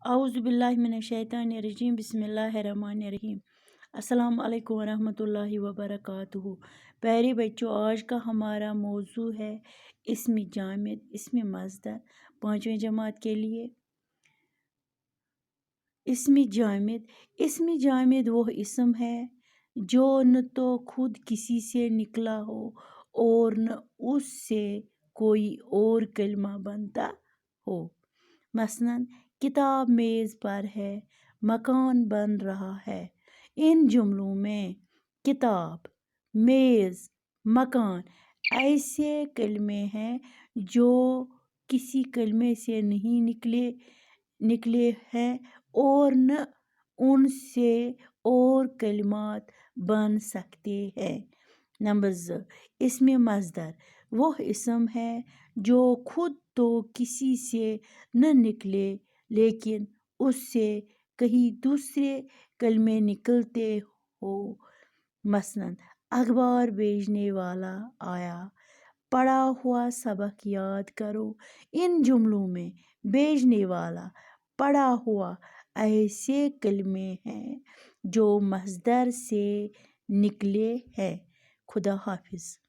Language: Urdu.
اعوذ باللہ من الشیطان الرجیم بسم اللہ الرحمن الرحیم۔ السلام علیکم ورحمۃ اللہ وبرکاتہ۔ پیارے بچوں، آج کا ہمارا موضوع ہے اسم جامد، اسم مصدر، 5ویں جماعت کے لیے۔ اسم جامد وہ اسم ہے جو نہ تو خود کسی سے نکلا ہو اور نہ اس سے کوئی اور کلمہ بنتا ہو۔ مثلاً کتاب میز پر ہے، مکان بن رہا ہے۔ ان جملوں میں کتاب، میز، مکان ایسے کلمے ہیں جو کسی کلمے سے نہیں نکلے ہیں اور نہ ان سے اور کلمات بن سکتے ہیں۔ نمبر 2، اسم مصدر وہ اسم ہے جو خود تو کسی سے نہ نکلے لیکن اس سے کئی دوسرے کلمے نکلتے ہو۔ مثلاً اخبار بھیجنے والا آیا، پڑھا ہوا سبق یاد کرو۔ ان جملوں میں بھیجنے والا، پڑھا ہوا ایسے کلمے ہیں جو مصدر سے نکلے ہیں۔ خدا حافظ۔